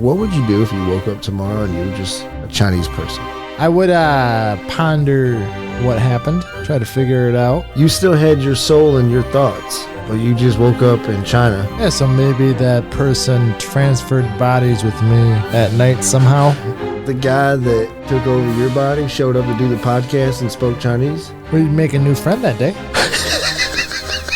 What would you do if you woke up tomorrow and you were just a Chinese person? I would ponder what happened, try to figure it out. You still had your soul and your thoughts, but you just woke up in China. Yeah, so maybe that person transferred bodies with me at night somehow. The guy that took over your body showed up to do the podcast and spoke Chinese? We'd make a new friend that day.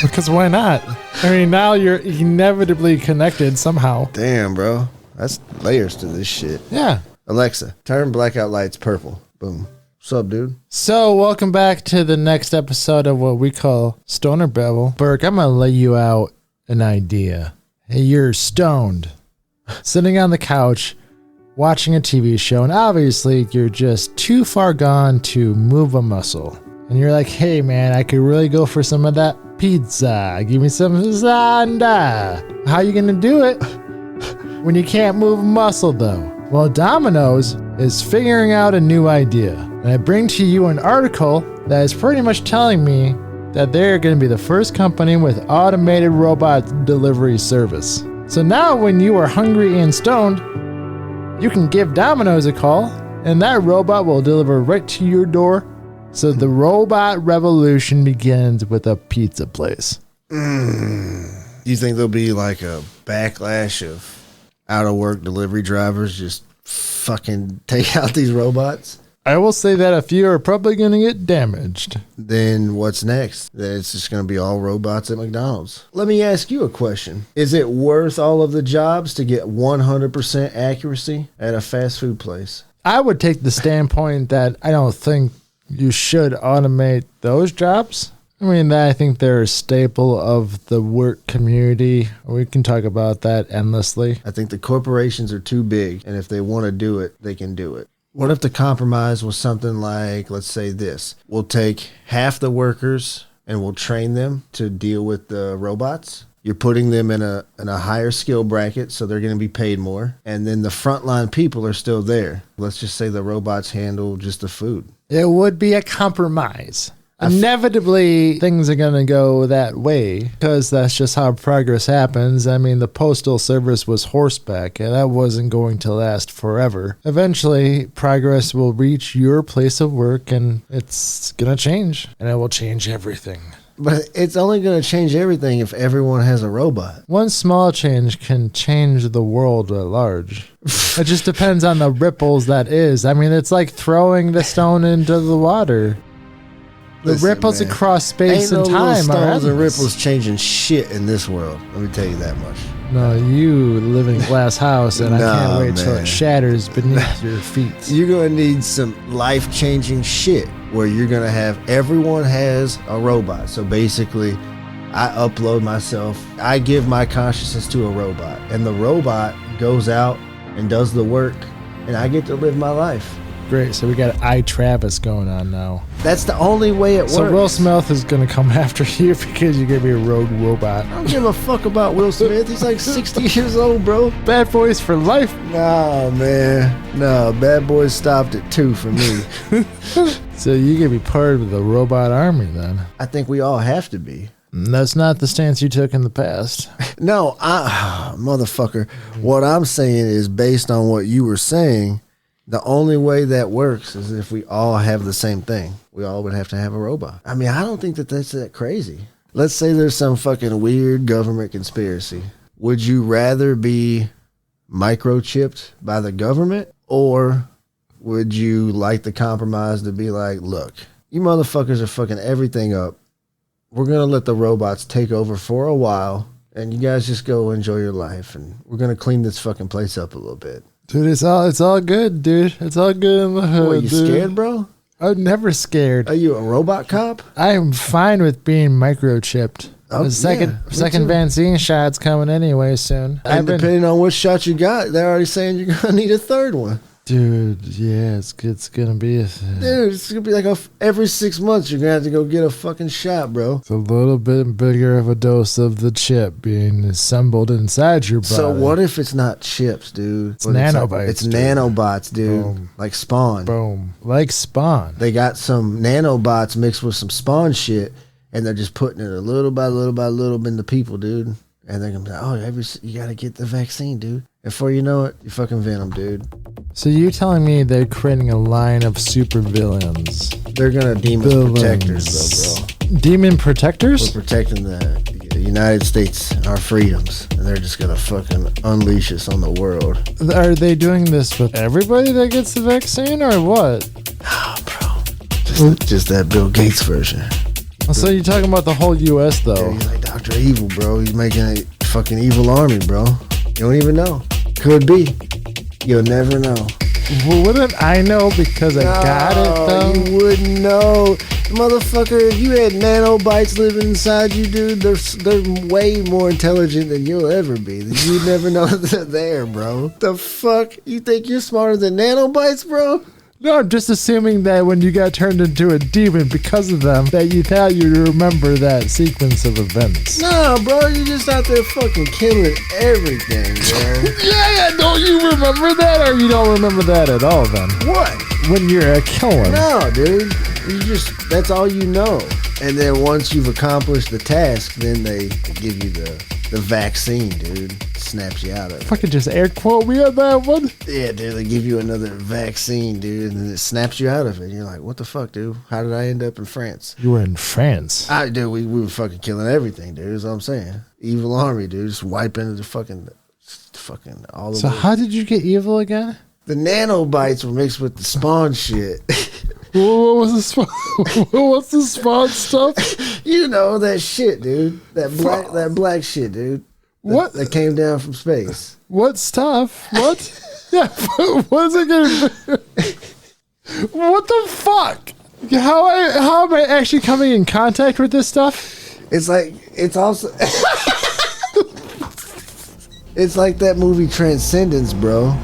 Because why not? I mean, now you're inevitably connected somehow. Damn, bro. That's layers to this shit. Yeah. Alexa, turn blackout lights purple. Boom. What's up, dude? So, welcome back to the next episode of what we call Stoner Babble. Burke, I'm going to lay you out an idea. Hey, you're stoned, sitting on the couch, watching a TV show, and obviously you're just too far gone to move a muscle. And you're like, hey, man, I could really go for some of that pizza. Give me some lasagna. How you going to do it when you can't move a muscle, though? Well, Domino's is figuring out a new idea. And I bring to you an article that is pretty much telling me that they're going to be the first company with automated robot delivery service. So now when you are hungry and stoned, you can give Domino's a call, and that robot will deliver right to your door. So the robot revolution begins with a pizza place. You think there'll be like a backlash of out-of-work delivery drivers just fucking take out these robots? I will say that a few are probably going to get damaged. Then what's next? It's just going to be all robots at McDonald's. Let me ask you a question. Is it worth all of the jobs to get 100% accuracy at a fast food place? I would take the standpoint that I don't think you should automate those jobs. I mean, I think they're a staple of the work community. We can talk about that endlessly. I think the corporations are too big, and if they want to do it, they can do it. What if the compromise was something like, let's say this, we'll take half the workers and we'll train them to deal with the robots. You're putting them in a higher skill bracket, so they're going to be paid more. And then the frontline people are still there. Let's just say the robots handle just the food. It would be a compromise. Inevitably, things are going to go that way because that's just how progress happens. I mean, the postal service was horseback, and that wasn't going to last forever. Eventually, progress will reach your place of work, and it's going to change, and it will change everything. But it's only going to change everything if everyone has a robot. One small change can change the world at large. It just depends on the ripples that is. I mean, it's like throwing the stone into the water. The ripples across space and time stones are and endless. ripples changing shit in this world. Let me tell you that much. No, you live in a glass house, and I can't wait till man. it shatters beneath your feet. You're going to need some life-changing shit where you're going to have everyone has a robot. So basically, I upload myself. I give my consciousness to a robot, and the robot goes out and does the work, and I get to live my life. Great, so we got iTravis going on now. That's the only way it works. So Will Smith is going to come after you because you're going to be a rogue robot. I don't give a fuck about Will Smith. He's like 60 years old, bro. Bad boys for life. Nah, man. No, Bad Boys stopped at 2 for me. So you're going to be part of the robot army then. I think we all have to be. That's not the stance you took in the past. No, motherfucker. What I'm saying is based on what you were saying. The only way that works is if we all have the same thing. We all would have to have a robot. I mean, I don't think that's that crazy. Let's say there's some fucking weird government conspiracy. Would you rather be microchipped by the government, or would you like the compromise to be like, look, you motherfuckers are fucking everything up. We're going to let the robots take over for a while, and you guys just go enjoy your life, and we're going to clean this fucking place up a little bit. Dude, it's all good, dude. It's all good in the hood. What, you scared, bro? I'm never scared. Are you a robot cop? I'm fine with being microchipped. Oh, the second vaccine shot's coming anyway soon. And depending on which shot you got, they're already saying you're going to need a third one. Dude, yeah, it's going to be a thing. Dude, it's going to be like every 6 months you're going to have to go get a fucking shot, bro. It's a little bit bigger of a dose of the chip being assembled inside your body. So what if it's not chips, dude? It's nanobots. It's nanobots, dude. Boom. Like Spawn. Boom. Like Spawn. They got some nanobots mixed with some Spawn shit, and they're just putting it a little by little by little into people, dude. And they're going to be like, oh, you got to get the vaccine, dude. And before you know it, you fucking Venom, dude. So you telling me they're creating a line of supervillains? They're gonna demon protectors, though, bro. Demon protectors? We're protecting the United States, our freedoms, and they're just gonna fucking unleash us on the world. Are they doing this with everybody that gets the vaccine, or what? Oh, bro. Just that Bill Gates version. So you're talking about the whole U.S. though? Yeah, he's like Dr. Evil, bro. He's making a fucking evil army, bro. You don't even know. Could be. You'll never know. Well, wouldn't I know because I got it though? You wouldn't know. Motherfucker, if you had nanobites living inside you, dude, they're way more intelligent than you'll ever be. You'd never know they're there, bro. The fuck? You think you're smarter than nanobites, bro? No, I'm just assuming that when you got turned into a demon because of them, that you thought you'd remember that sequence of events. No, bro, you're just out there fucking killing everything, bro. Yeah, don't you remember that, or you don't remember that at all then? What? When you're a killer. No, dude. That's all you know. And then once you've accomplished the task, then they give you the vaccine, dude. Snaps you out of it. Fucking just air quote me on that one. Yeah, dude, they give you another vaccine, dude, and then it snaps you out of it. And you're like, what the fuck, dude? How did I end up in France? You were in France. Dude, we were fucking killing everything, dude. That's what I'm saying. Evil army, dude. Just wiping the fucking all the So way. how did you get evil again? The nanobites were mixed with the spawn shit. What was the spawn? What's the spawn stuff? You know that shit, dude. That black shit, dude. What? That came down from space. What stuff? What? Yeah, what is it gonna be? What the fuck? How am I actually coming in contact with this stuff? It's also it's like that movie Transcendence, bro.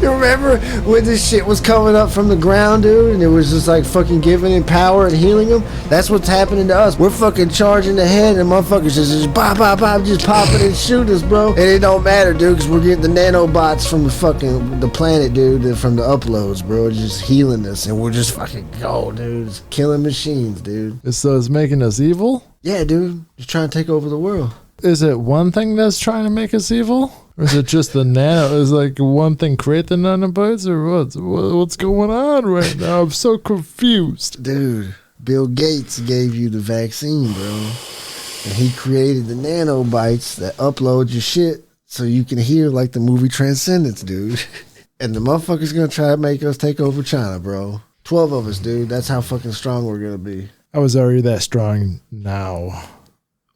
You remember when this shit was coming up from the ground, dude, and it was just like fucking giving him power and healing him? That's what's happening to us. We're fucking charging ahead, and motherfuckers just pop, just popping and shoot us, bro. And it don't matter, dude, because we're getting the nanobots from the planet, dude, from the uploads, bro. It's just healing us, and we're just fucking dude. It's killing machines, dude. So it's making us evil? Yeah, dude. Just trying to take over the world. Is it one thing that's trying to make us evil? Or is it just the nano? Is like one thing create the nanobots, or what's going on right now? I'm so confused. Dude, Bill Gates gave you the vaccine, bro. And he created the nanobites that upload your shit so you can hear like the movie Transcendence, dude. And the motherfucker's gonna try to make us take over China, bro. 12 of us, dude. That's how fucking strong we're gonna be. I was already that strong now.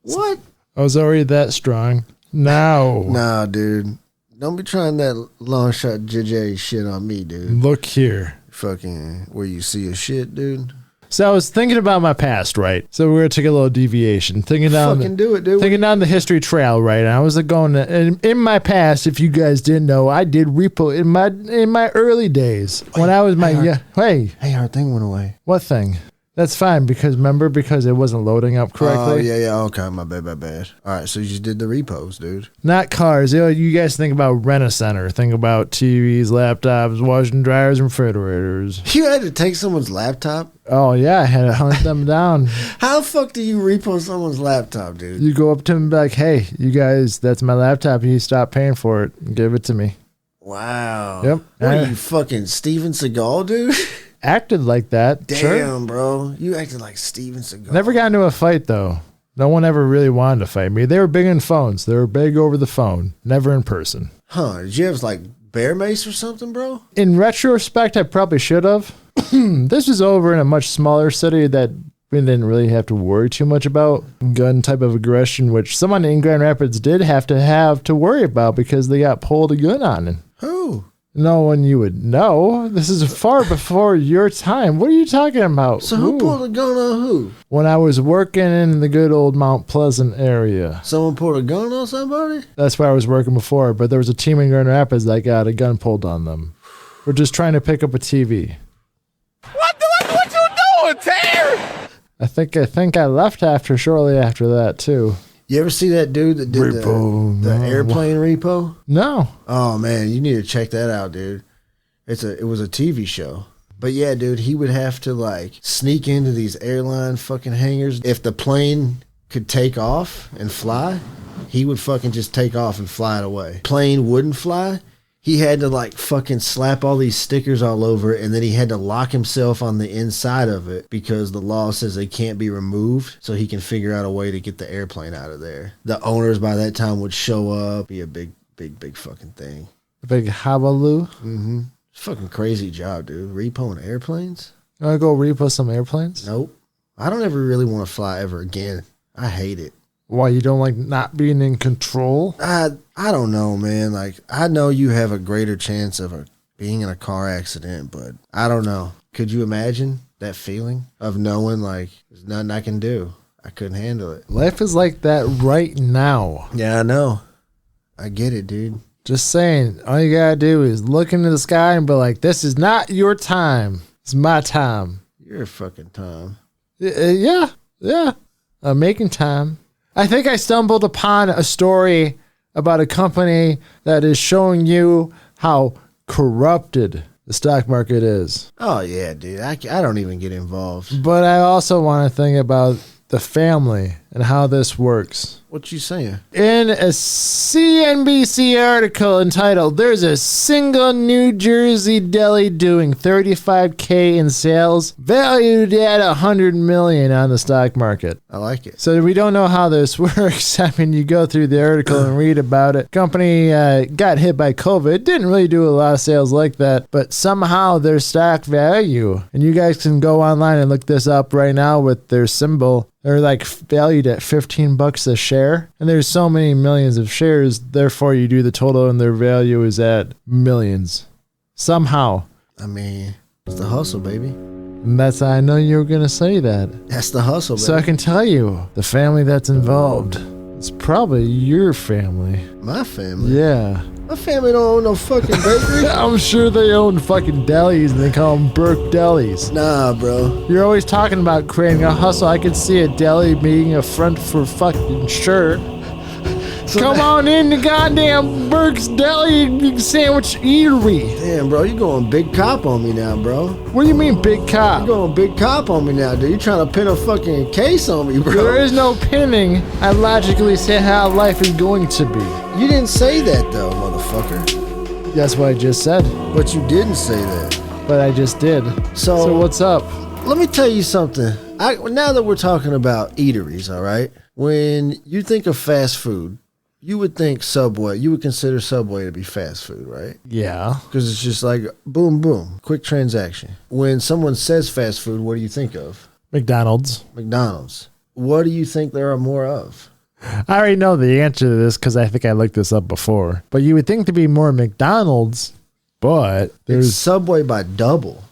What? I was already that strong. Now. Nah, dude. Don't be trying that long shot JJ shit on me, dude. Look here. Fucking where you see a shit, dude. So I was thinking about my past, right? So we're gonna take a little deviation. Thinking down the history trail, right? And I was going to, in my past, if you guys didn't know, I did repo in my early days when I was Hey, our thing went away. What thing? That's fine because it wasn't loading up correctly. Oh, yeah. Okay, my bad. All right, so you just did the repos, dude. Not cars. You guys think about Rent-A-Center. Think about TVs, laptops, washing dryers, and refrigerators. You had to take someone's laptop? Oh, yeah. I had to hunt them down. How the fuck do you repo someone's laptop, dude? You go up to them and be like, hey, you guys, that's my laptop. You stop paying for it and give it to me. Wow. Yep. What are you, fucking Steven Seagal, dude? Acted like that. Damn, sure. Bro. You acted like Steven Seagal. Never got into a fight, though. No one ever really wanted to fight me. They were big in phones. They were big over the phone. Never in person. Huh. Did you have, like, bear mace or something, bro? In retrospect, I probably should have. This was over in a much smaller city that we didn't really have to worry too much about gun type of aggression, which someone in Grand Rapids did have to worry about because they got pulled a gun on it. Who? No one you would know. This is far before your time. What are you talking about? So who pulled a gun on who? When I was working in the good old Mount Pleasant area. Someone pulled a gun on somebody? That's where I was working before, but there was a team in Grand Rapids that got a gun pulled on them. We're just trying to pick up a TV. What you doing, Terry? I think I left shortly after that too. You ever see that dude that did the airplane repo? No. Oh man, you need to check that out, dude. It was a TV show. But yeah, dude, he would have to like sneak into these airline fucking hangars. If the plane could take off and fly, he would fucking just take off and fly it away. Plane wouldn't fly. He had to like fucking slap all these stickers all over it, and then he had to lock himself on the inside of it because the law says they can't be removed, so he can figure out a way to get the airplane out of there. The owners by that time would show up, be a big fucking thing. A big habaloo. Mm-hmm. It's a fucking crazy job, dude. Repoing airplanes? You want to go repo some airplanes? Nope. I don't ever really want to fly ever again. I hate it. Why, you don't like not being in control? I don't know, man. Like, I know you have a greater chance of being in a car accident, but I don't know. Could you imagine that feeling of knowing, like, there's nothing I can do? I couldn't handle it. Life is like that right now. Yeah, I know. I get it, dude. Just saying, all you gotta do is look into the sky and be like, this is not your time. It's my time. You're a fucking Tom. Yeah. I'm making time. I think I stumbled upon a story about a company that is showing you how corrupted the stock market is. Oh, yeah, dude. I don't even get involved. But I also want to think about the family and how this works. What you saying? In a CNBC article entitled, "There's a single New Jersey deli doing $35K in sales, valued at $100 million on the stock market." I like it. So we don't know how this works. I mean, you go through the article and read about it. Company got hit by COVID. Didn't really do a lot of sales like that, but somehow their stock value, and you guys can go online and look this up right now with their symbol, they're like valued at $15 a share, and there's so many millions of shares. Therefore, you do the total, and their value is at millions. Somehow, I mean, it's the hustle, baby. and that's I know you were gonna say that. That's the hustle, baby. So I can tell you, the family that's involved, it's probably your family. My family? Yeah. My family don't own no fucking bakery. I'm sure they own fucking delis and they call them Burke Delis. Nah, bro. You're always talking about creating a hustle. I could see a deli being a front for fucking sure. So Come on in the goddamn Burke's Deli Sandwich Eatery. Damn, bro, you going big cop on me now, bro. What do you mean, big You cop? going big cop on me now, dude. You trying to pin a fucking case on me, bro. There is no pinning. I logically say how life is going to be. You didn't say that, though, motherfucker. That's what I just said, But you didn't say that. but I just did. So what's up? Let me tell you something. Now that we're talking about eateries, all right? When you think of fast food, you would think Subway. You would consider Subway to be fast food, right? Yeah. Because it's just like boom, boom, quick transaction. When someone says fast food, what do you think of? McDonald's. McDonald's. What do you think there are more of? I already know the answer to this because I think I looked this up before. But you would think to be more McDonald's, but It's there's Subway by double.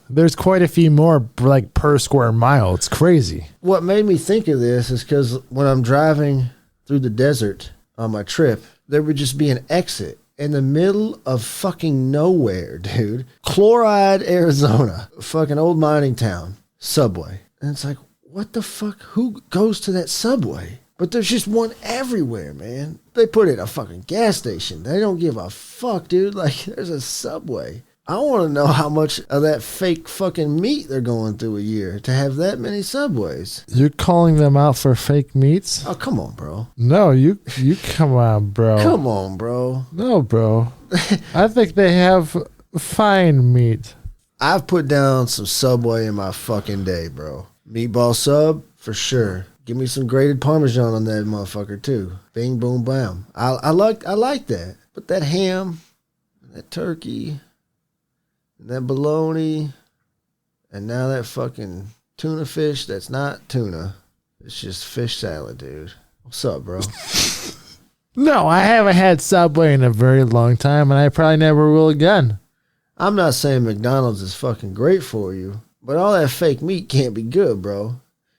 there's quite a few more like per square mile. It's crazy. What made me think of this is because when I'm driving through the desert on my trip, there would just be an exit in the middle of fucking nowhere, dude. Chloride, Arizona, fucking old mining town, Subway. And it's like, what the fuck? Who goes to that Subway? But there's just one everywhere, man. They put it at a fucking gas station. They don't give a fuck, dude. Like, there's a Subway. I want to know how much of that fake fucking meat they're going through a year to have that many Subways. You're calling them out for fake meats? Oh, come on, bro. No, you come on, bro. Come on, bro. No, bro. I think they have fine meat. I've put down some Subway in my fucking day, bro. Meatball sub, for sure. Give me some grated Parmesan on that motherfucker, too. Bing, boom, bam. I like that. But that ham, that turkey, and that bologna, and now that fucking tuna fish that's not tuna. It's just fish salad, dude. What's up, bro? No, I haven't had Subway in a very long time, and I probably never will again. I'm not saying McDonald's is fucking great for you, but all that fake meat can't be good, bro.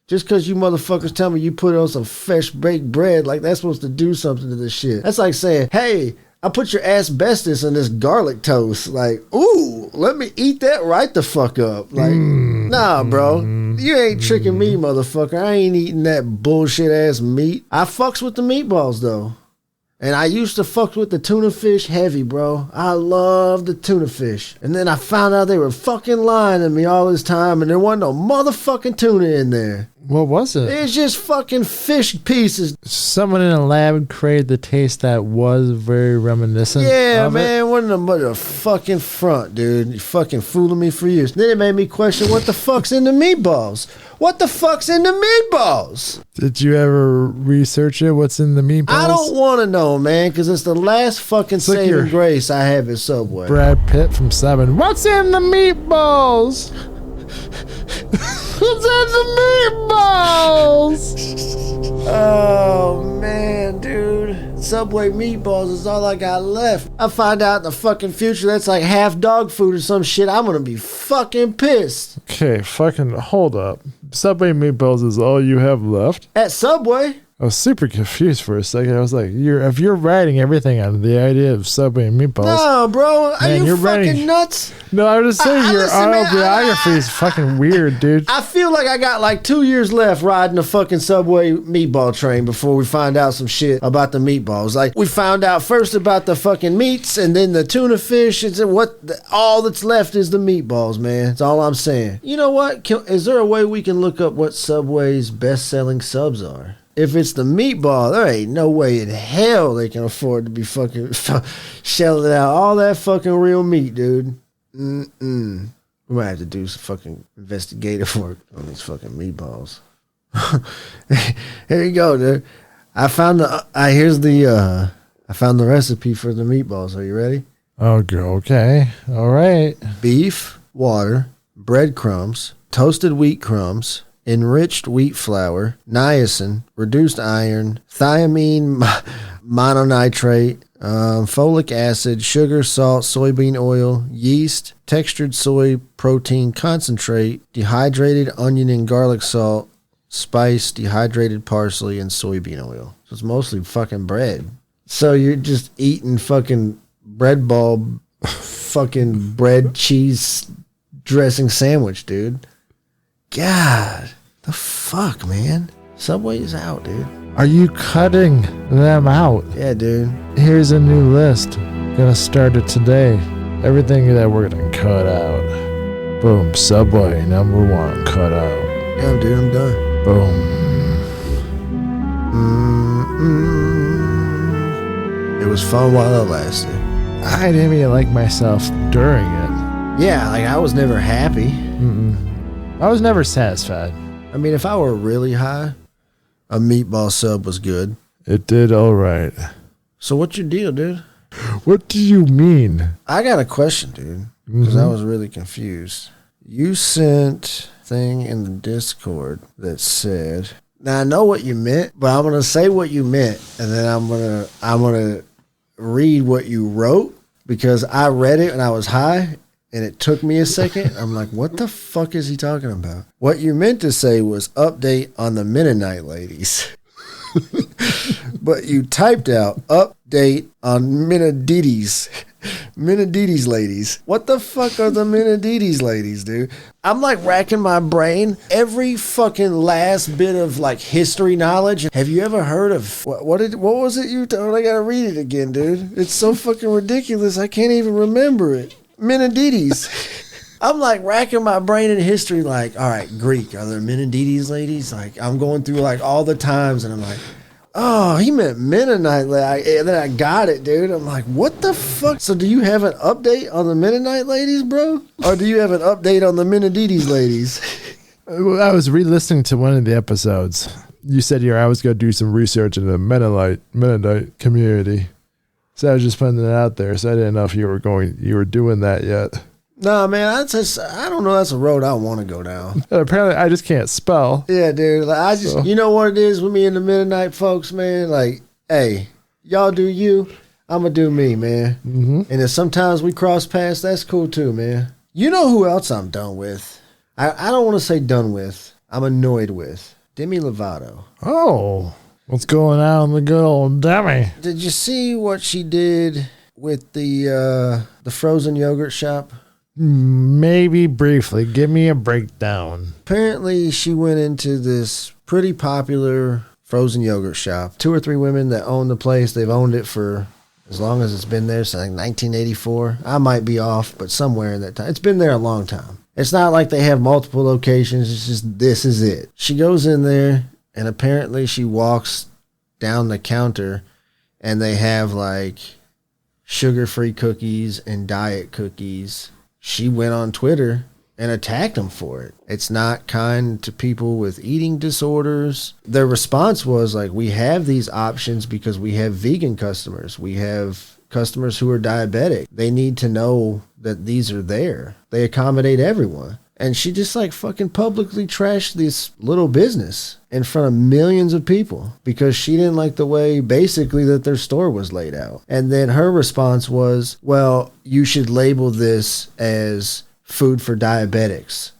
Just because you motherfuckers tell me you put on some fresh baked bread, like that's supposed to do something to this shit. That's like saying, hey, I put your asbestos in this garlic toast. Like, ooh, let me eat that right the fuck up. Like, nah, bro. You ain't tricking me, motherfucker. I ain't eating that bullshit ass meat. I fucks with the meatballs, though. And I used to fuck with the tuna fish heavy, bro. I love the tuna fish. And then I found out they were fucking lying to me all this time, and there wasn't no motherfucking tuna in there. What was it? It's just fucking fish pieces. Someone in a lab created the taste that was very reminiscent. Yeah, of man, it wasn't but a fucking front, dude. You fucking fooling me for years. Then it made me question what the fuck's in the meatballs. What the fuck's in the meatballs? Did you ever research it? What's in the meatballs? I don't want to know, man, because it's the last fucking It's like saving your grace I have at Subway. Brad Pitt from Seven. What's in the meatballs? What's in the meatballs? Oh, man, dude. Subway meatballs is all I got left. I find out in the fucking future that's like half dog food or some shit. I'm going to be fucking pissed. Okay, fucking hold up. Subway meatballs is all you have left? At Subway? I was super confused for a second. I was like, if you're writing everything on the idea of Subway meatballs. No, bro. Are Man, you you're fucking writing- nuts? No, I was just saying your listen, man, autobiography is fucking weird, dude. I feel like I got like 2 years left riding the fucking Subway meatball train before we find out some shit about the meatballs. Like, we found out first about the fucking meats and then the tuna fish. All that's left is the meatballs, man. That's all I'm saying. You know what? Is there a way we can look up what Subway's best-selling subs are? If it's the meatball, there ain't no way in hell they can afford to be fucking shelling out all that fucking real meat, dude. We might have to do some fucking investigative work on these fucking meatballs. Here you go, dude. I found the recipe for the meatballs. Are you ready? Okay. All right. Beef, water, breadcrumbs, toasted wheat crumbs, enriched wheat flour, niacin, reduced iron, thiamine mononitrate, folic acid, sugar, salt, soybean oil, yeast, textured soy protein concentrate, dehydrated onion and garlic salt, spice, dehydrated parsley, and soybean oil. So it's mostly fucking bread. So you're just eating fucking bread ball, fucking bread cheese dressing sandwich, dude. God, the fuck, man. Subway's out, dude. Are you cutting them out? Yeah, dude. Here's a new list. Gonna start it today. Everything that we're gonna cut out. Boom. Subway #1 cut out. Yeah, dude, I'm done. Boom. It was fun while it lasted. I didn't even like myself during it. Yeah, like I was never happy. I was never satisfied. I mean, if I were really high, a meatball sub was good. It did all right. So what's your deal, dude? What do you mean? I got a question, dude, because I was really confused. You sent a thing in the Discord that said, now I know what you meant, but I'm gonna say what you meant, and then I'm gonna read what you wrote, because I read it when I was high and it took me a second. I'm like, what the fuck is he talking about? What you meant to say was update on the Mennonite ladies. But you typed out update on Menadides. Menadides ladies. What the fuck are the Menadides ladies, dude? I'm like racking my brain. Every fucking last bit of like history knowledge. Have you ever heard of what was it you told? I gotta read it again, dude. It's so fucking ridiculous. I can't even remember it. Menadides. I'm like racking my brain in history, like, all right, Greek, are there Menadides ladies? Like, I'm going through like all the times, and I'm like, oh, he meant Mennonite. And then I got it, dude. I'm like, what the fuck? So do you have an update on the Mennonite ladies, bro? Or do you have an update on the Menadides ladies? I was re-listening to one of the episodes. You said I was going to do some research in the Mennonite community. So I was just putting it out there. So I didn't know if you were doing that yet. Nah, man, I don't know. That's a road I want to go down. Apparently, I just can't spell. Yeah, dude. Like, you know what it is with me and the Mennonite folks, man? Like, hey, y'all do you, I'm going to do me, man. Mm-hmm. And if sometimes we cross paths, that's cool too, man. You know who else I'm done with? I don't want to say done with. I'm annoyed with. Demi Lovato. Oh, what's going on with the good old Demi? Did you see what she did with the frozen yogurt shop? Maybe briefly. Give me a breakdown. Apparently, she went into this pretty popular frozen yogurt shop. 2 or 3 women that own the place. They've owned it for as long as it's been there, so I think 1984. I might be off, but somewhere in that time. It's been there a long time. It's not like they have multiple locations. It's just, this is it. She goes in there, and apparently she walks down the counter, and they have like sugar-free cookies and diet cookies. She went on Twitter and attacked them for it. It's not kind to people with eating disorders. Their response was like, we have these options because we have vegan customers. We have customers who are diabetic. They need to know that these are there. They accommodate everyone. And she just like fucking publicly trashed this little business in front of millions of people because she didn't like the way basically that their store was laid out. And then her response was, well, you should label this as food for diabetics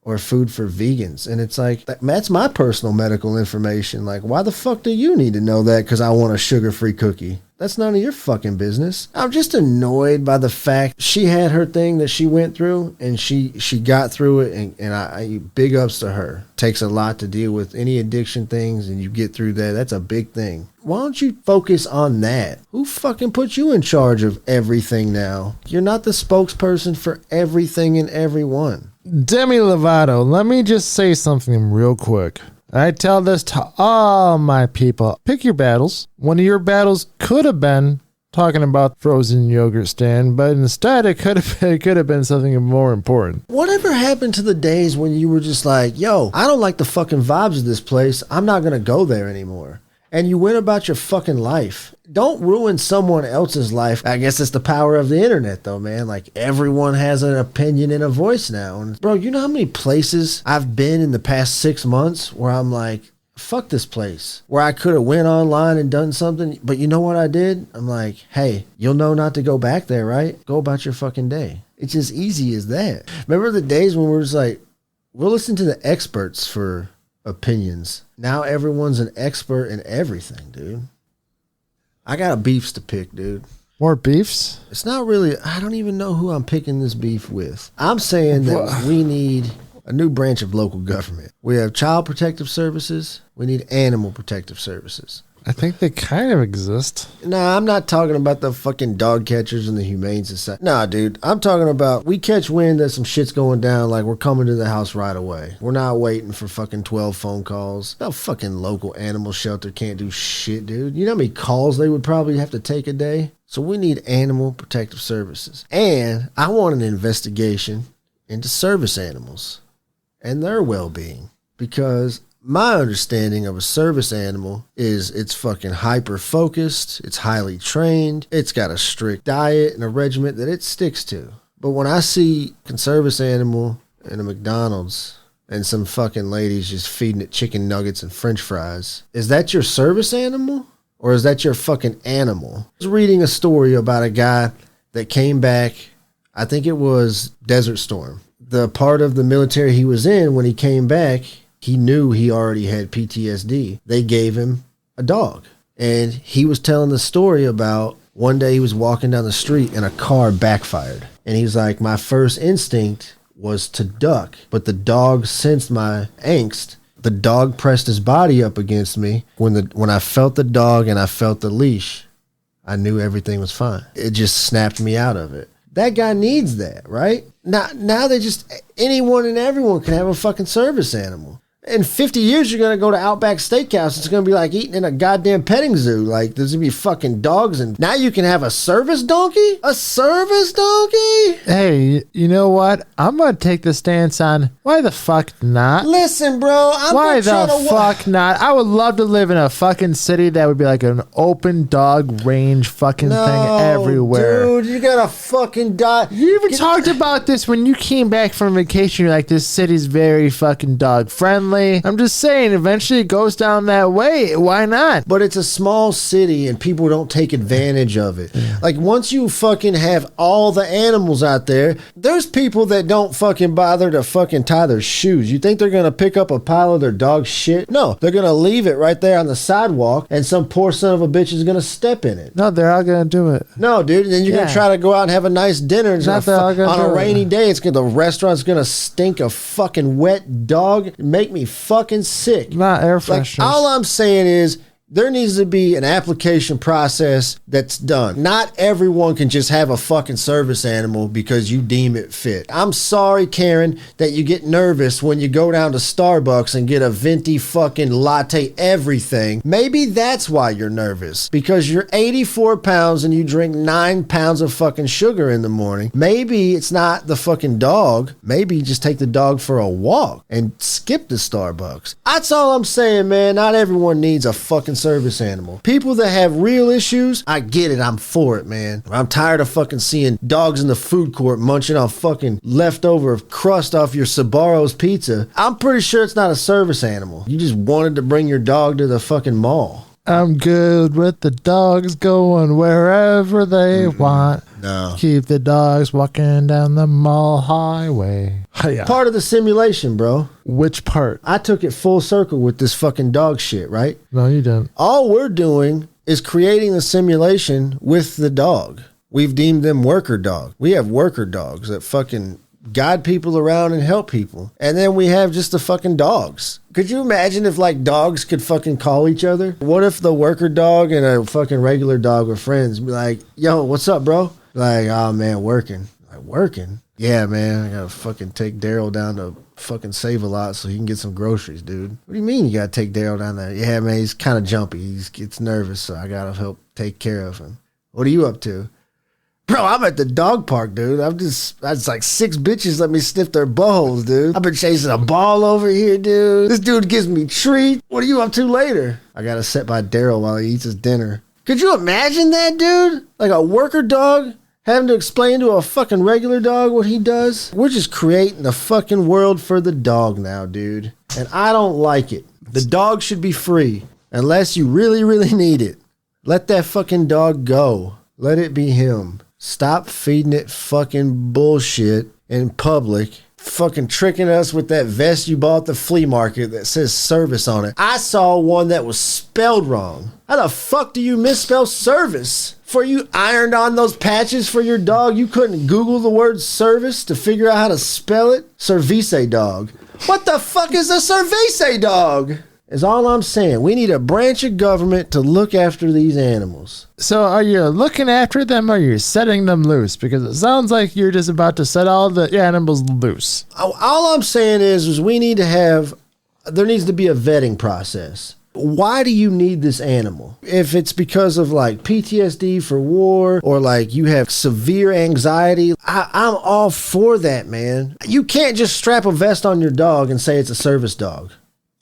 or food for vegans. And it's like, that's my personal medical information. Like, why the fuck do you need to know that? Because I want a sugar-free cookie. That's none of your fucking business. I'm just annoyed by the fact she had her thing that she went through and she got through it, and I big ups to her. Takes a lot to deal with any addiction things, and you get through that. That's a big thing. Why don't you focus on that? Who fucking put you in charge of everything now? You're not the spokesperson for everything and everyone. Demi Lovato, let me just say something real quick. I tell this to all my people. Pick your battles. One of your battles could have been talking about frozen yogurt stand, but instead it could have been something more important. Whatever happened to the days when you were just like, yo, I don't like the fucking vibes of this place. I'm not going to go there anymore. And you went about your fucking life. Don't ruin someone else's life. I guess it's the power of the internet, though, man. Like, everyone has an opinion and a voice now. And, bro, you know how many places I've been in the past 6 months where I'm like, fuck this place. Where I could have went online and done something, but you know what I did? I'm like, hey, you'll know not to go back there, right? Go about your fucking day. It's as easy as that. Remember the days when we're just like, we'll listen to the experts for opinions. Now everyone's an expert in everything, dude. I got beefs to pick, dude. More beefs? It's not really, I don't even know who I'm picking this beef with. I'm saying that we need a new branch of local government. We have child protective services. We need animal protective services. I think they kind of exist. Nah, I'm not talking about the fucking dog catchers and the Humane Society. Nah, dude. I'm talking about we catch wind that some shit's going down, like we're coming to the house right away. We're not waiting for fucking 12 phone calls. No fucking local animal shelter can't do shit, dude. You know how many calls they would probably have to take a day? So we need animal protective services. And I want an investigation into service animals and their well-being, because my understanding of a service animal is it's fucking hyper-focused, it's highly trained, it's got a strict diet and a regimen that it sticks to. But when I see a service animal in a McDonald's and some fucking ladies just feeding it chicken nuggets and french fries, is that your service animal? Or is that your fucking animal? I was reading a story about a guy that came back, I think it was Desert Storm. The part of the military he was in, when he came back, he knew he already had PTSD. They gave him a dog. And he was telling the story about one day he was walking down the street and a car backfired. And he's like, my first instinct was to duck, but the dog sensed my angst. The dog pressed his body up against me. When I felt the dog and I felt the leash, I knew everything was fine. It just snapped me out of it. That guy needs that, right? Now they just, anyone and everyone can have a fucking service animal. In 50 years, you're going to go to Outback Steakhouse. It's going to be like eating in a goddamn petting zoo. Like, there's going to be fucking dogs. And now you can have a service donkey? A service donkey? Hey, you know what? I'm going to take the stance on why the fuck not? Listen, bro. Why the fuck not? I would love to live in a fucking city that would be like an open dog range fucking thing everywhere. Dude, you got to fucking die. You even talked about this when you came back from vacation. You're like, this city's very fucking dog friendly. I'm just saying, eventually it goes down that way. Why not? But it's a small city and people don't take advantage of it. Yeah. Like, once you fucking have all the animals out there, there's people that don't fucking bother to fucking tie their shoes. You think they're going to pick up a pile of their dog shit? No, they're going to leave it right there on the sidewalk and some poor son of a bitch is going to step in it. No, they're all going to do it. No, dude. And then you're going to try to go out and have a nice dinner. And on a rainy day, the restaurant's going to stink of fucking wet dog. Make me me fucking sick. Not air Like, fresheners. all I'm saying is there needs to be an application process that's done. Not everyone can just have a fucking service animal because you deem it fit. I'm sorry, Karen, that you get nervous when you go down to Starbucks and get a venti fucking latte everything. Maybe that's why you're nervous. Because you're 84 pounds and you drink 9 pounds of fucking sugar in the morning. Maybe it's not the fucking dog. Maybe you just take the dog for a walk and skip the Starbucks. That's all I'm saying, man. Not everyone needs a fucking service animal. People that have real issues, I get it. I'm for it, man. I'm tired of fucking seeing dogs in the food court munching on fucking leftover crust off your Sbarro's pizza. I'm pretty sure it's not a service animal. You just wanted to bring your dog to the fucking mall. I'm good with the dogs going wherever they want. No. Keep the dogs walking down the mall highway. Hiya. Part of the simulation, bro. Which part? I took it full circle with this fucking dog shit, right? No, you didn't. All we're doing is creating the simulation with the dog. We've deemed them worker dog. We have worker dogs that fucking guide people around and help people. And then we have just the fucking dogs. Could you imagine if like dogs could fucking call each other? What if the worker dog and a fucking regular dog were friends? Be like, yo, what's up, bro? Like, oh man, working. Like, working? Yeah, man, I gotta fucking take Daryl down to fucking Save-A-Lot so he can get some groceries, dude. What do you mean you gotta take Daryl down there? Yeah, man, he's kind of jumpy. He gets nervous, so I gotta help take care of him. What are you up to? Bro, I'm at the dog park, dude. That's like 6 bitches let me sniff their buttholes, dude. I've been chasing a ball over here, dude. This dude gives me treats. What are you up to later? I gotta sit by Daryl while he eats his dinner. Could you imagine that, dude? Like a worker dog having to explain to a fucking regular dog what he does? We're just creating the fucking world for the dog now, dude. And I don't like it. The dog should be free. Unless you really, really need it. Let that fucking dog go. Let it be him. Stop feeding it fucking bullshit in public. Fucking tricking us with that vest you bought at the flea market that says service on it. I saw one that was spelled wrong. How the fuck do you misspell service? Before you ironed on those patches for your dog, you couldn't Google the word service to figure out how to spell it? Service dog. What the fuck is a service dog? Is all I'm saying. We need a branch of government to look after these animals. So are you looking after them or are you setting them loose? Because it sounds like you're just about to set all the animals loose. All I'm saying is we need to have, there needs to be a vetting process. Why do you need this animal? If it's because of like PTSD for war or like you have severe anxiety, I'm all for that, man. You can't just strap a vest on your dog and say it's a service dog.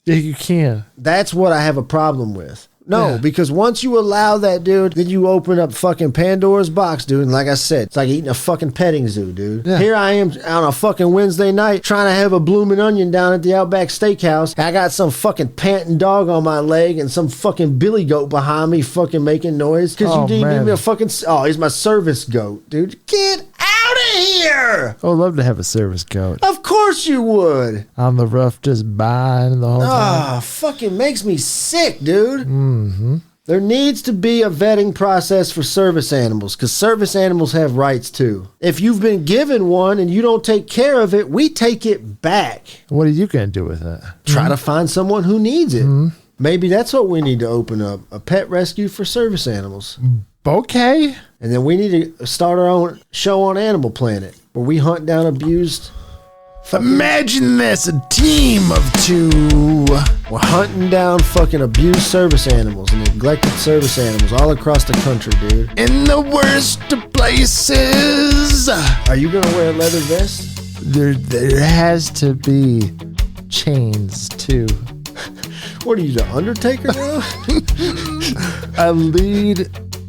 Yeah, you can. That's what I have a problem with. No, Yeah. because once you allow that, dude, then you open up fucking Pandora's box, dude. And like I said, it's like eating a fucking petting zoo, dude. Yeah. Here I am on a fucking Wednesday night trying to have a bloomin' onion down at the Outback Steakhouse. I got some fucking panting dog on my leg and some fucking billy goat behind me fucking making noise. Because Oh, you didn't give man. me a fucking... Oh, he's my service goat, dude. Get out of here! I would love to have a service goat Of course you would. on the roof just buying the whole time. Ah, fucking makes me sick, dude. Mm-hmm. There needs to be a vetting process for service animals because service animals have rights too. If you've been given one and you don't take care of it, we take it back. What are you going to do with it? Try to find someone who needs it. Maybe that's what we need to open up, a pet rescue for service animals. Okay. And then we need to start our own show on Animal Planet where we hunt down abused... Imagine this, a team of 2. We're hunting down fucking abused service animals and neglected service animals all across the country, dude. In the worst of places. Are you gonna wear a leather vest? There has to be chains too. What are you, the Undertaker now?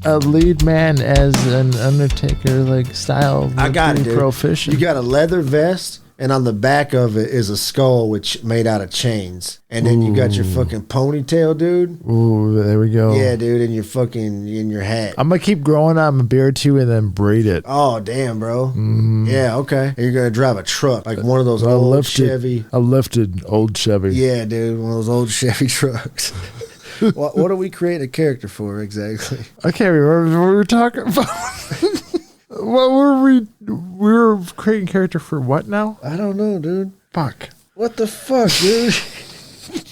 A lead man as an Undertaker like style. I got it, would be dude. proficient. You got a leather vest, and on the back of it is a skull which made out of chains. And then you got your fucking ponytail, dude. Ooh, there we go. Yeah, dude, and your fucking in your hat. I'm gonna keep growing out my beard too, and then braid it. Oh damn, bro. Yeah, okay. And you're gonna drive a truck like one of those old Chevy. A lifted old Chevy. Yeah, dude, one of those old Chevy trucks. What are we creating a character for exactly? I can't remember what we were talking about. What were we? We were creating character for what now? I don't know, dude. Fuck. What the fuck, dude?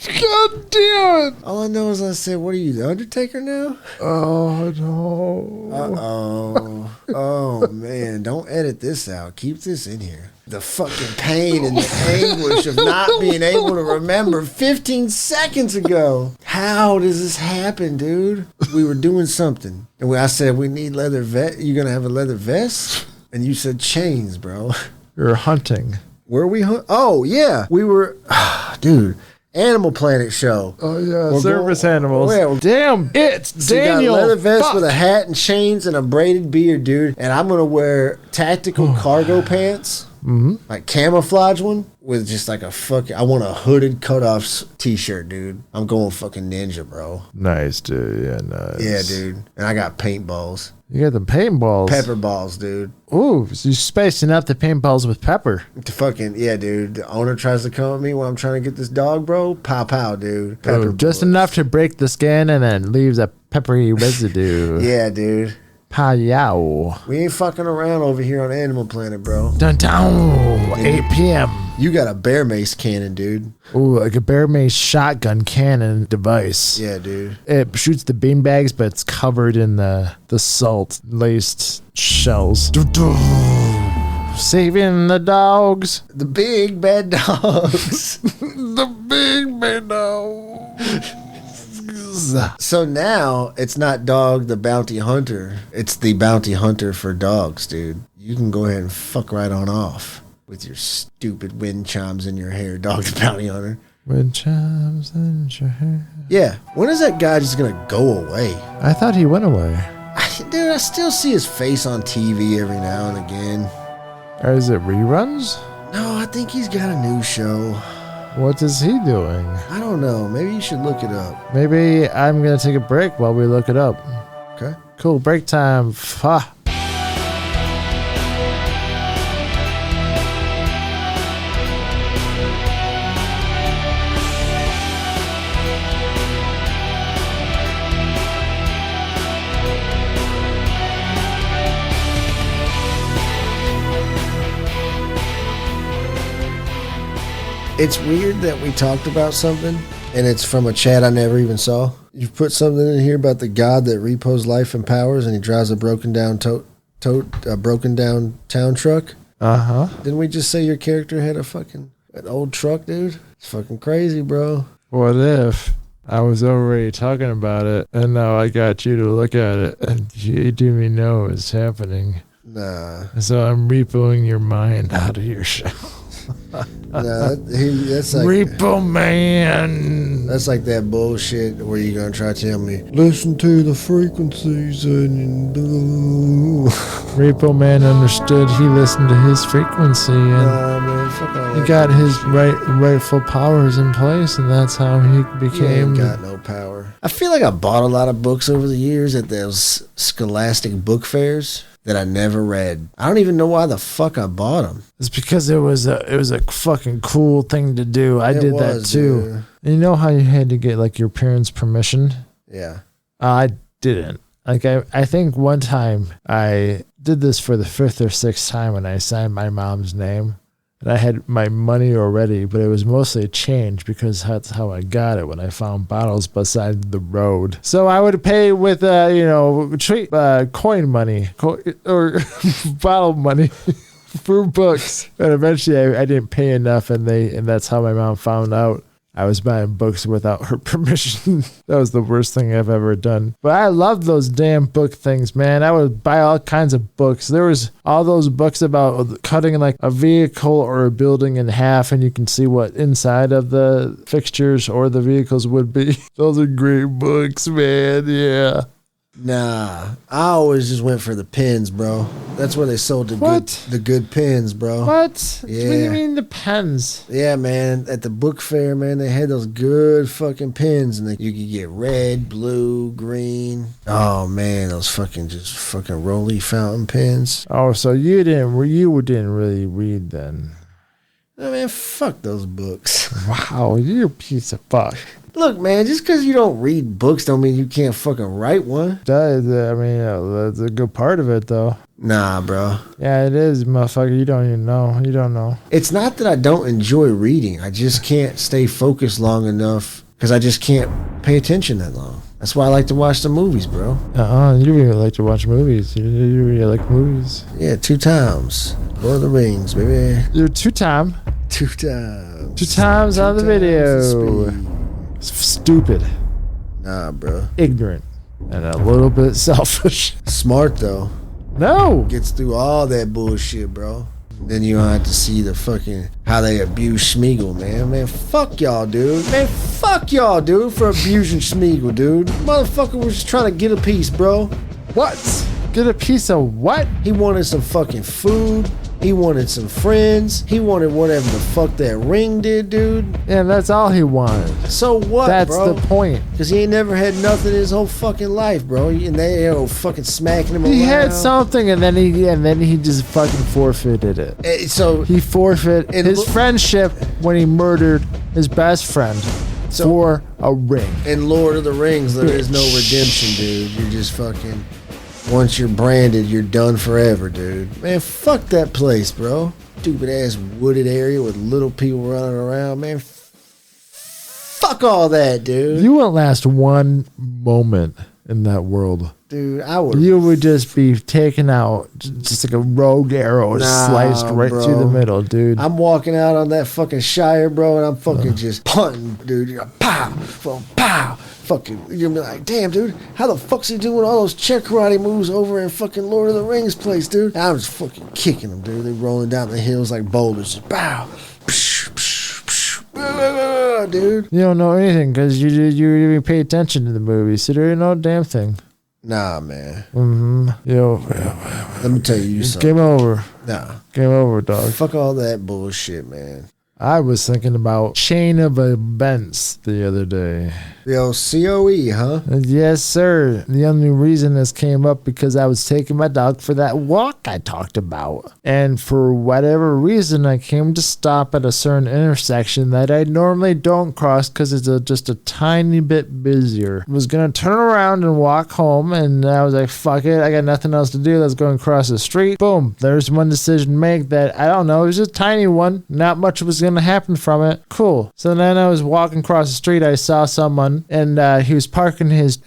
God damn it. All I know is I said, what are you, the Undertaker now? Oh, no. Uh-oh. Oh, man. Don't edit this out. Keep this in here. The fucking pain and the anguish of not being able to remember 15 seconds ago. How does this happen, dude? We were doing something. And when I said, we need leather vest, you going to have a leather vest? And you said chains, bro. You're hunting. Were we? Oh, yeah. We were, dude, Animal Planet show. Oh, yeah. We're Service going- animals. Yeah, Damn, it's So you Daniel. got a leather vest Fuck. with a hat and chains and a braided beard, dude. And I'm gonna wear tactical cargo pants, like camouflage one with just like a fucking. I want a hooded cutoffs t-shirt, dude. I'm going fucking ninja, bro. Nice, dude. Yeah, nice. Yeah, dude. And I got paintballs, You got the paintballs. pepper balls, dude. Ooh, so you're spacing out the paintballs with pepper. The fucking yeah, dude. The owner tries to come at me when I'm trying to get this dog, bro. Pow pow, dude. Pepper Oh, just bullets. enough to break the skin and then leaves a peppery residue. Yeah, dude. Pow. We ain't fucking around over here on Animal Planet, bro. Dun dun. 8 p.m. You got a bear mace cannon, dude. Ooh, like a bear mace shotgun cannon device. Yeah, dude. It shoots the beanbags, but it's covered in the salt laced shells. Saving the dogs. The big bad dogs. The big bad dogs. So now it's not Dog the Bounty Hunter. It's the Bounty Hunter for dogs, dude. You can go ahead and fuck right on off with your stupid wind chimes in your hair, Dog the Bounty Hunter. Wind chimes in your hair. Yeah. When is that guy just gonna go away? I thought he went away. Dude, I still see his face on TV every now and again. Or is it reruns? No, I think he's got a new show. What is he doing? I don't know. Maybe you should look it up. Maybe I'm going to take a break while we look it up. Okay. Cool, break time. Ha. It's weird that we talked about something and it's from a chat I never even saw. You put something in here about the god that repos life and powers and he drives a broken down broken down town truck. Uh-huh. Didn't we just say your character had an old truck, dude? It's fucking crazy, bro. What if I was already talking about it and now I got you to look at it and you do me know it's happening. Nah. So I'm repoing your mind out of your show. That's like Repo Man. that's like that bullshit where you're gonna try to tell me listen to the frequencies and Repo Man understood. He listened to his frequency and man, fuck all he that got shit. his rightful powers in place, and that's how he You became. ain't got no power. I feel like I bought a lot of books over the years at those scholastic book fairs that I never read. I don't even know why the fuck I bought them. It's because it was a fucking cool thing to do. I It did that was, too. dude. And you know how you had to get like your parents' permission? Yeah. I didn't. Like I think one time I did this for the 5th or 6th time when I signed my mom's name. And I had my money already, but it was mostly change because that's how I got it when I found bottles beside the road. So I would pay with, coin money or bottle money for books. And eventually I didn't pay enough, and that's how my mom found out I was buying books without her permission. That was the worst thing I've ever done. But I loved those damn book things, man. I would buy all kinds of books. There was all those books about cutting like a vehicle or a building in half, and you can see what inside of the fixtures or the vehicles would be. Those are great books, man. Yeah. Nah. I always just went for the pins, bro. That's where they sold the good pins, bro. What? Yeah. What do you mean the pens? Yeah, man. At the book fair, man, they had those good fucking pins, and you could get red, blue, green. Oh man, those just fucking Rolly fountain pens. Oh, so you didn't really read then? Oh, man, fuck those books. Wow, you're a piece of fuck. Look, man, just because you don't read books don't mean you can't fucking write one. I mean, that's a good part of it, though. Nah, bro. Yeah, it is, motherfucker. You don't even know. You don't know. It's not that I don't enjoy reading. I just can't stay focused long enough because I just can't pay attention that long. That's why I like to watch the movies, bro. You really like to watch movies. You really like movies. Yeah, 2 times. Lord of the Rings, baby. You're 2-time. 2 times. 2 times on the video. Speed. Stupid. Nah, bro. Ignorant. And a little bit selfish. Smart, though. No. Gets through all that bullshit, bro. Then you don't have to see the fucking how they abuse Smeagol, man. Man, fuck y'all, dude. Man, fuck y'all, dude, for abusing Smeagol, dude. Motherfucker was just trying to get a piece, bro. What? Get a piece of what? He wanted some fucking food. He wanted some friends. He wanted whatever the fuck that ring did, dude. Yeah, that's all he wanted. So what, That's bro? the point. Because he ain't never had nothing in his whole fucking life, bro. And they fucking smacking him around. He had something, and then he just fucking forfeited it. So He forfeit And his look- friendship when he murdered his best friend for a ring. in Lord of the Rings, there is no redemption, dude. You're just fucking... Once you're branded, you're done forever, dude. Man, fuck that place, bro. Stupid ass wooded area with little people running around, man. Fuck all that, dude. You wouldn't last one moment in that world. Dude, I would. You would just be taken out, just like a rogue arrow sliced right bro. through the middle, dude. I'm walking out on that fucking Shire, bro, and I'm fucking just punting, dude. You're like, pow, pow. Fucking, you're gonna be like, damn, dude, how the fuck's he doing all those check karate moves over in fucking Lord of the Rings place, dude? I'm just fucking kicking them, dude. They rolling down the hills like boulders, just pow, psh, psh, psh, blah, blah, blah, dude. You don't know anything because you didn't even pay attention to the movie, so there ain't no damn thing. Nah, man. Let me tell you something. Game over. Nah. Game over, dog. Fuck all that bullshit, man. I was thinking about chain of events the other day. The old COE, huh? Yes, sir. The only reason this came up because I was taking my dog for that walk I talked about. And for whatever reason, I came to stop at a certain intersection that I normally don't cross because it's just a tiny bit busier. I was going to turn around and walk home, and I was like, fuck it. I got nothing else to do. Let's go and cross the street. Boom. There's one decision to make that, I don't know, it was just a tiny one. Not much was going to happen from it. Cool. So then I was walking across the street. I saw someone, and he was parking his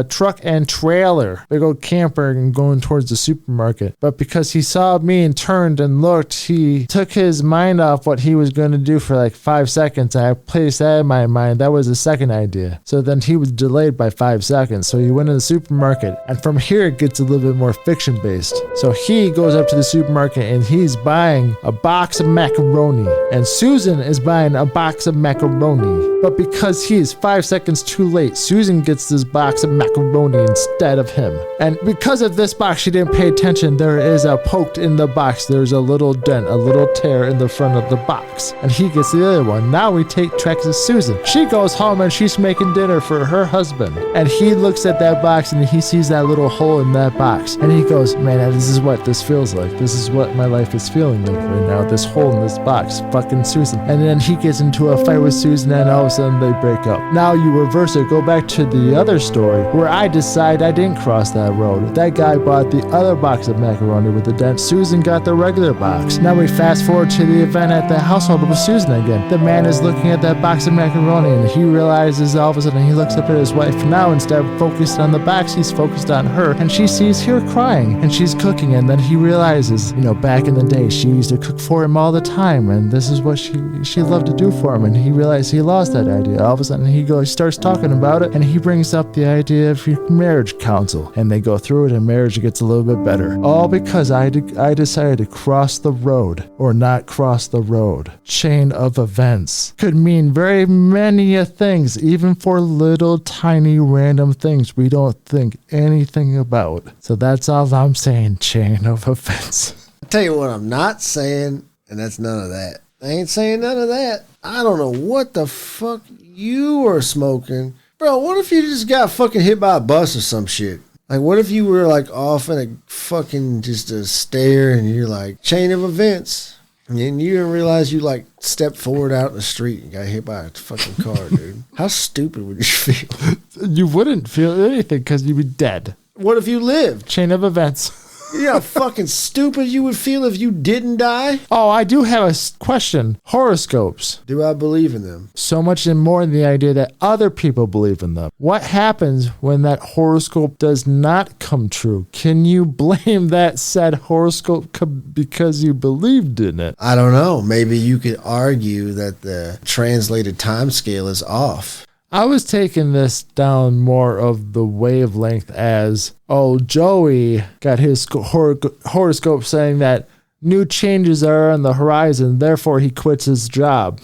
truck and trailer, big old camper, and going towards the supermarket. But because he saw me and turned and looked, he took his mind off what he was going to do for like 5 seconds. And I placed that in my mind. That was the second idea. So then he was delayed by 5 seconds. So he went to the supermarket, and from here it gets a little bit more fiction based. So he goes up to the supermarket and he's buying a box of macaroni, and Susan is buying a box of macaroni. But because he is 5 seconds too late, Susan gets this box of macaroni instead of him. And because of this box, she didn't pay attention. There is a poke in the box. There's a little dent, a little tear in the front of the box. And he gets the other one. Now we take tracks of Susan. She goes home and she's making dinner for her husband. And he looks at that box and he sees that little hole in that box. And he goes, man, this is what this feels like. This is what my life is feeling like right now. This hole in this box. Fucking Susan. And then he gets into a fight with Susan, and all of a sudden they break up. Now you reverse it, go back to the other story where I decide I didn't cross that road. That guy bought the other box of macaroni with the dent. Susan got the regular box. Now we fast forward to the event at the household with Susan again. The man is looking at that box of macaroni, and he realizes all of a sudden, he looks up at his wife. Now instead of focused on the box, he's focused on her, and she sees her crying, and she's cooking, and then he realizes, back in the day, she used to cook for him all the time, and this is what she loved to do for him, and he realized he lost that idea. All of a sudden he starts talking about it, and he brings up the idea of your marriage counsel, and they go through it, and marriage gets a little bit better. All because I decided to cross the road or not cross the road. Chain of events could mean very many things, even for little tiny random things we don't think anything about. So that's all I'm saying, chain of events. I'll tell you what I'm not saying, and that's none of that. I ain't saying none of that. I don't know what the fuck you are smoking. Bro, what if you just got fucking hit by a bus or some shit? Like, what if you were like off in a fucking just a stair and you're like, chain of events. And then you didn't realize you like stepped forward out in the street and got hit by a fucking car, dude. How stupid would you feel? You wouldn't feel anything because you'd be dead. What if you lived? Chain of events. You know how fucking stupid you would feel if you didn't die? Oh, I do have a question. Horoscopes. Do I believe in them? So much and more than the idea that other people believe in them. What happens when that horoscope does not come true? Can you blame that said horoscope because you believed in it? I don't know. Maybe you could argue that the translated time scale is off. I was taking this down more of the wavelength as, oh, Joey got his horoscope saying that new changes are on the horizon, therefore he quits his job.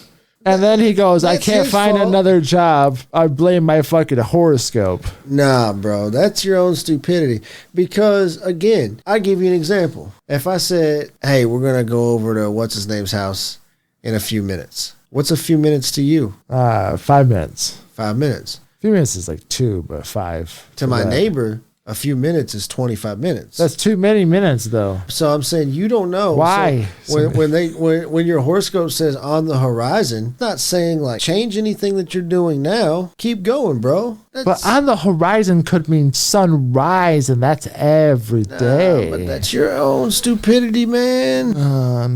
And then he goes, I can't find another job. I blame my fucking horoscope. Nah, bro, that's your own stupidity. Because, again, I'll give you an example. If I said, hey, we're going to go over to what's-his-name's house in a few minutes. What's a few minutes to you? 5 minutes. 5 minutes. A few minutes is like 2, but 5. To my neighbor, a few minutes is 25 minutes. That's too many minutes, though. So I'm saying you don't know. Why? So when your horoscope says on the horizon, it's not saying like change anything that you're doing now. Keep going, bro. But on the horizon could mean sunrise, and that's every day. But that's your own stupidity, man. No.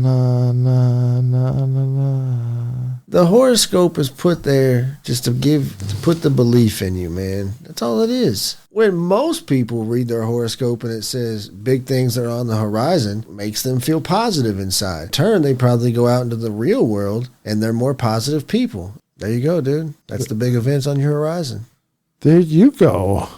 The horoscope is put there just to put the belief in you, man. That's all it is. When most people read their horoscope and it says big things are on the horizon, it makes them feel positive inside. In turn, they probably go out into the real world and they're more positive people. There you go, dude. That's the big events on your horizon. There you go.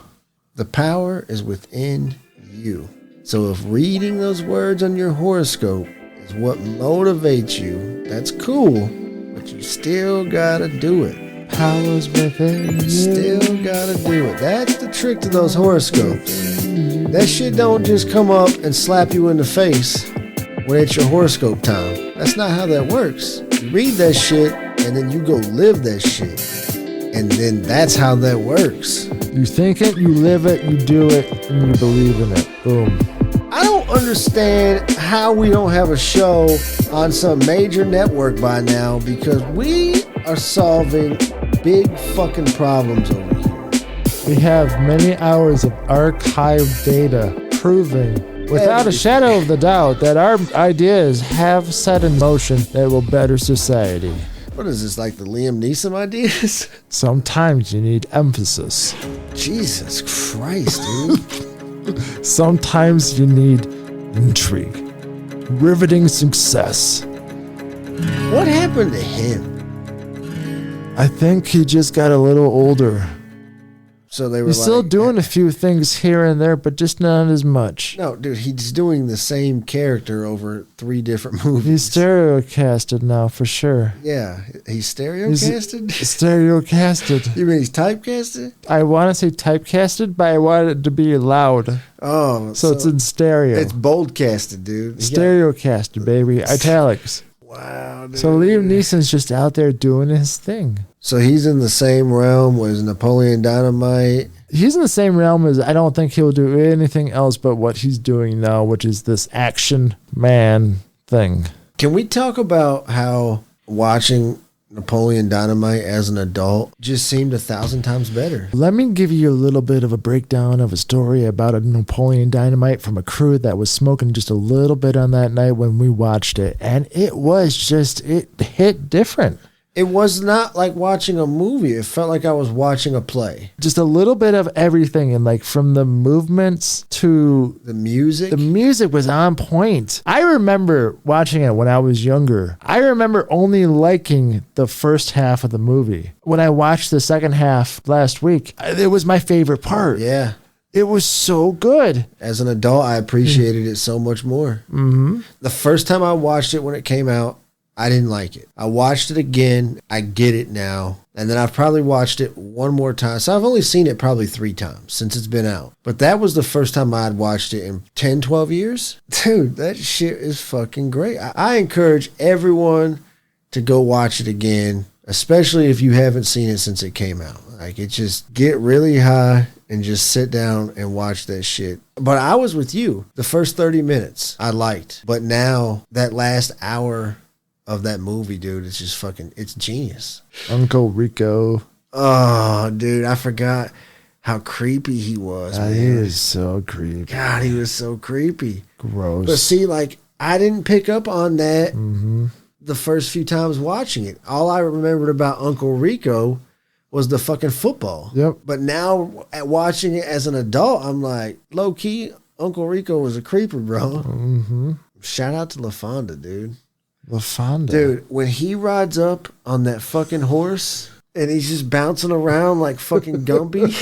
The power is within you. So if reading those words on your horoscope is what motivates you, that's cool. But you still gotta do it. Powers within you. Still gotta do it. That's the trick to those horoscopes. That shit don't just come up and slap you in the face when it's your horoscope time. That's not how that works. You read that shit and then you go live that shit. And then that's how that works. You think it, you live it, you do it, and you believe in it. Boom. I don't understand how we don't have a show on some major network by now, because we are solving big fucking problems over here. We have many hours of archived data proving without a shadow of the doubt that our ideas have set in motion that will better society. What is this, like the Liam Neeson ideas? Sometimes you need emphasis. Jesus Christ, dude. Sometimes you need intrigue. Riveting success. What happened to him? I think he just got a little older. So they were He's still doing a few things here and there, but just not as much. No, dude, he's doing the same character over 3 different movies. He's stereocasted now, for sure. Yeah, he's stereocasted? Stereocasted. You mean he's typecasted? I want to say typecasted, but I want it to be loud. Oh. So it's in stereo. It's boldcasted, dude. Stereocasted, baby. Italics. Wow, dude. So Liam Neeson's just out there doing his thing. So he's in the same realm as Napoleon Dynamite. He's in the same realm as I don't think he'll do anything else but what he's doing now, which is this action man thing. Can we talk about how watching Napoleon Dynamite as an adult just seemed 1,000 times better? Let me give you a little bit of a breakdown of a story about a Napoleon Dynamite from a crew that was smoking just a little bit on that night when we watched it. And it hit different. It was not like watching a movie. It felt like I was watching a play. Just a little bit of everything. And like from the movements to the music. The music was on point. I remember watching it when I was younger. I remember only liking the first half of the movie. When I watched the second half last week, it was my favorite part. Yeah. It was so good. As an adult, I appreciated it so much more. Mm-hmm. The first time I watched it when it came out, I didn't like it. I watched it again. I get it now. And then I've probably watched it one more time. So I've only seen it probably 3 times since it's been out. But that was the first time I'd watched it in 10, 12 years. Dude, that shit is fucking great. I encourage everyone to go watch it again. especially if you haven't seen it since it came out. Like, it just get really high and just sit down and watch that shit. But I was with you. The first 30 minutes I liked. But now that last hour of that movie, dude, it's just fucking, it's genius. Uncle Rico. Oh, dude, I forgot how creepy he was. Man. He was so creepy. God, he was so creepy. Gross. But see, like, I didn't pick up on that Mm-hmm. the first few times watching it. All I remembered about Uncle Rico was the fucking football. Yep. But now, at watching it as an adult, I'm like, low key, Uncle Rico was a creeper, bro. Mm-hmm. Shout out to LaFonda, dude. LaFonda. Dude, when he rides up on that fucking horse and he's just bouncing around like fucking Gumby.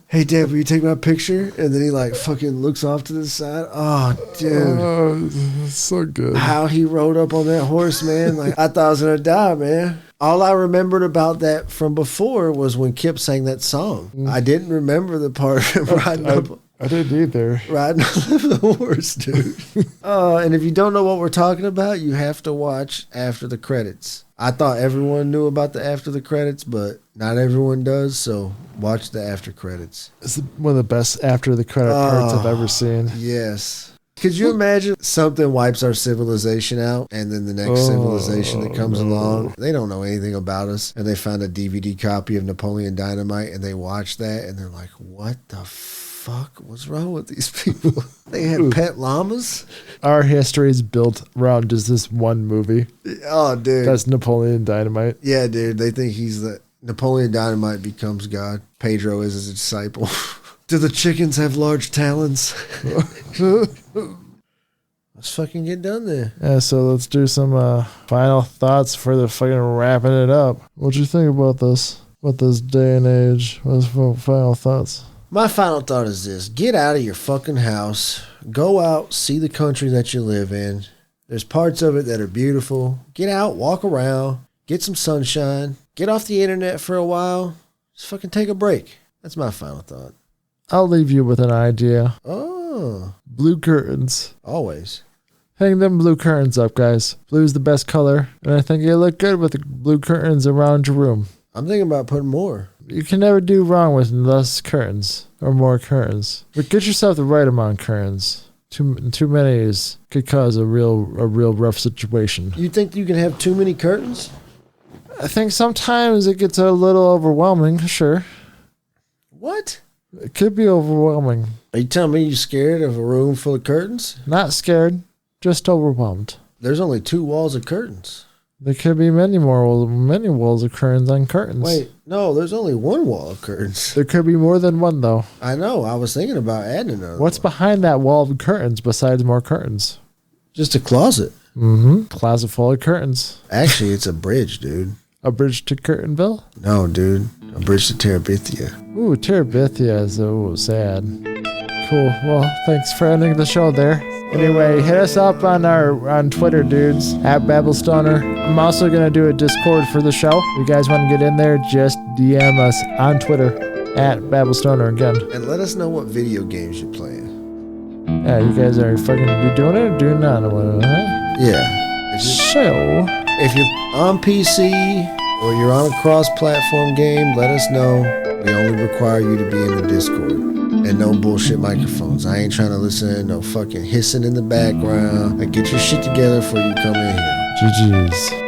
Hey, Dad, will you take my picture? And then he like fucking looks off to the side. Oh, dude. Oh, that's so good. How he rode up on that horse, man. Like, I thought I was going to die, man. All I remembered about that from before was when Kip sang that song. I didn't remember the part of him riding up. I didn't either. Riding on the horse, dude. And if you don't know what we're talking about, you have to watch After the Credits. I thought everyone knew about the After the Credits, but not everyone does, so watch the After Credits. It's one of the best after the credit parts I've ever seen. Yes. Could you imagine something wipes our civilization out and then the next civilization that comes along, they don't know anything about us and they find a DVD copy of Napoleon Dynamite and they watch that and they're like, what the fuck? What's wrong with these people? They had pet llamas? Our history is built around just this one movie. Oh, dude. That's Napoleon Dynamite. Yeah, dude. They think he's the Napoleon Dynamite becomes God. Pedro is his disciple. Do the chickens have large talons? Let's fucking get done there. Yeah, so let's do some final thoughts for the fucking wrapping it up. What'd you think about this? About this day and age? What's final thoughts? My final thought is this. Get out of your fucking house. Go out, see the country that you live in. There's parts of it that are beautiful. Get out, walk around, get some sunshine, get off the internet for a while. Just fucking take a break. That's my final thought. I'll leave you with an idea. Oh, Blue curtains. always. Hang them blue curtains up, guys. Blue's the best color, and I think you look good with the blue curtains around your room. I'm thinking about putting more. You can never do wrong with less curtains or more curtains. But get yourself the right amount of curtains. Too many could cause a real rough situation. You think you can have too many curtains? I think sometimes it gets a little overwhelming, sure. What? It could be overwhelming. Are you telling me you're scared of a room full of curtains? Not scared, just overwhelmed. There's only 2 walls of curtains. There could be many walls of curtains on curtains. Wait, no, there's only 1 wall of curtains. There could be more than one, though. I know. I was thinking about adding another. What's behind that wall of curtains besides more curtains? Just a closet. Mm-hmm. Closet full of curtains. Actually, it's a bridge, dude. A bridge to Curtainville? No, dude. A bridge to Terabithia. Ooh, Terabithia is sad. Cool. Well, thanks for ending the show there. Anyway, hit us up on Twitter, dudes, at Babelstoner. I'm also going to do a Discord for the show. If you guys want to get in there, just DM us on Twitter, at Babelstoner again. And let us know what video games you're playing. Yeah, you guys are fucking you doing it or doing none of it, huh? Yeah. So, If you're on PC or you're on a cross-platform game, let us know. We only require you to be in the Discord. And no bullshit microphones. I ain't trying to listen to no fucking hissing in the background. Like, get your shit together before you come in here. GG's.